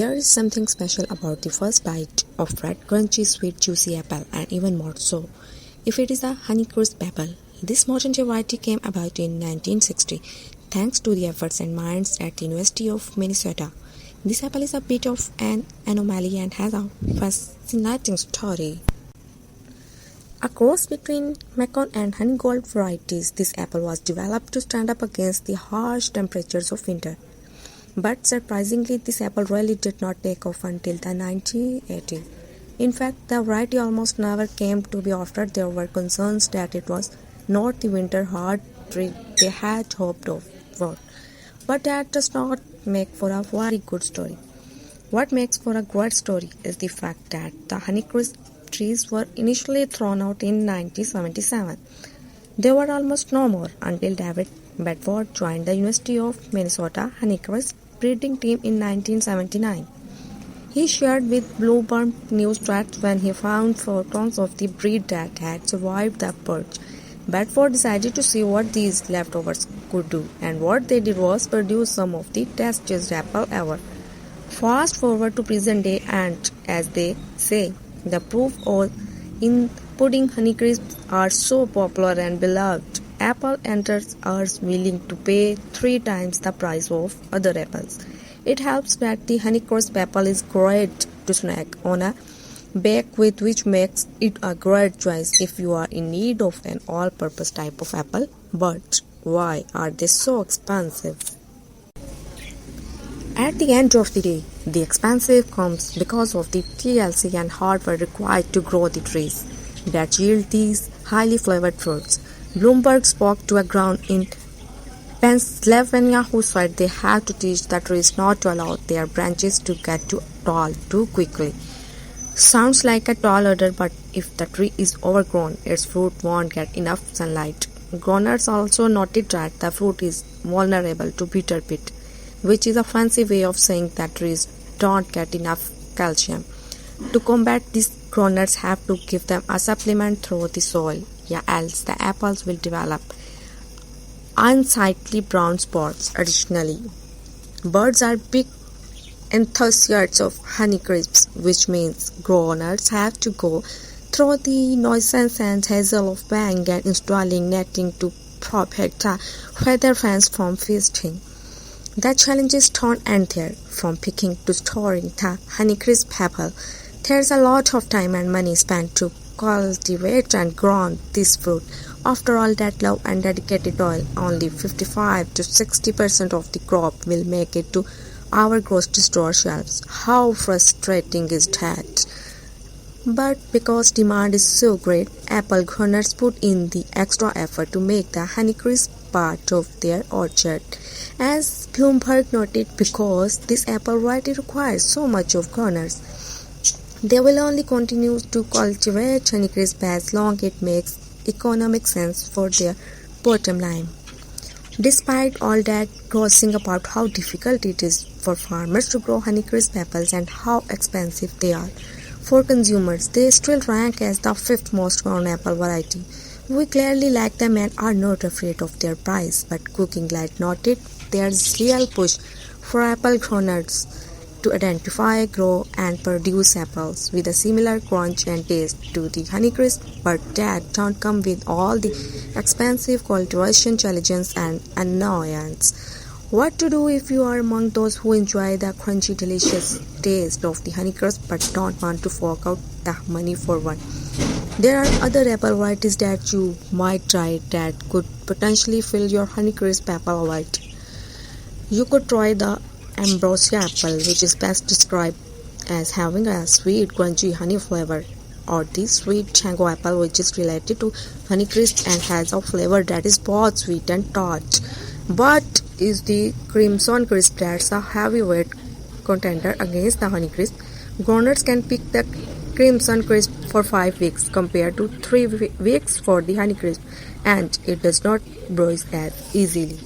There is something special about the first bite of red, crunchy, sweet, juicy apple, and even more so if it is a Honeycrisp apple. This modern variety came about in 1960 thanks to the efforts and minds at the University of Minnesota. This apple is a bit of an anomaly and has a fascinating story. A cross between Macon and Honeygold varieties, this apple was developed to stand up against the harsh temperatures of winter. But surprisingly, this apple really did not take off until the 1980s. In fact, the variety almost never came to be after there were concerns that it was not the winter hard treat they had hoped for. But that does not make for a very good story. What makes for a great story is the fact that the Honeycrisp trees were initially thrown out in 1977. There were almost no more until David Bedford joined the University of Minnesota Honeycrisp breeding team in 1979. He shared with Bloomberg News that when he found photos of the breed that had survived the purge, Bedford decided to see what these leftovers could do, and what they did was produce some of the tastiest apple ever. Fast forward to present day, and as they say, the proof in pudding Honeycrisps are so popular and beloved. Apple enters are willing to pay 3 times the price of other apples. It helps that the Honeycrisp apple is great to snack on a bake with, which makes it a great choice if you are in need of an all-purpose type of apple. But why are they so expensive? At the end of the day, the expensive comes because of the TLC and hardware required to grow the trees that yield these highly flavored fruits. Bloomberg spoke to a ground in Pennsylvania who said they have to teach the trees not to allow their branches to get too tall too quickly. Sounds like a tall order, but if the tree is overgrown, its fruit won't get enough sunlight. Growers also noted that the fruit is vulnerable to bitter pit, which is a fancy way of saying that trees don't get enough calcium. To combat this, growers have to give them a supplement through the soil, else the apples will develop unsightly brown spots. Additionally, birds are big enthusiasts of Honeycrisps, which means growers have to go through the nuisance and hassle of buying and installing netting to protect the feather fans from feasting. The challenges don't end there. From picking to storing the Honeycrisp apple, there's a lot of time and money spent to cultivate and grow this fruit. After all that love and dedicated toil, only 55 to 60% of the crop will make it to our grocery store shelves. How frustrating is that? But because demand is so great, apple growers put in the extra effort to make the Honeycrisp part of their orchard. As Bloomberg noted, because this apple variety requires so much of growers, they will only continue to cultivate Honeycrisp as long as it makes economic sense for their bottom line. Despite all that grousing about how difficult it is for farmers to grow Honeycrisp apples and how expensive they are for consumers, they still rank as the 5th most grown apple variety. We clearly like them and are not afraid of their price, but Cooking Light noted there's real push for apple growers to identify, grow, and produce apples with a similar crunch and taste to the Honeycrisp, but that don't come with all the expensive cultivation challenges and annoyance. What to do if you are among those who enjoy the crunchy, delicious taste of the Honeycrisp but don't want to fork out the money for one? There are other apple varieties that you might try that could potentially fill your Honeycrisp apple void. You could try the Ambrosia apple, which is best described as having a sweet, crunchy honey flavor, or the sweet Chango apple, which is related to Honeycrisp and has a flavor that is both sweet and tart. But is the Crimson Crisp that's a heavyweight contender against the Honeycrisp. Growers can pick the Crimson Crisp for 5 weeks compared to 3 weeks for the Honeycrisp, and it does not bruise as easily.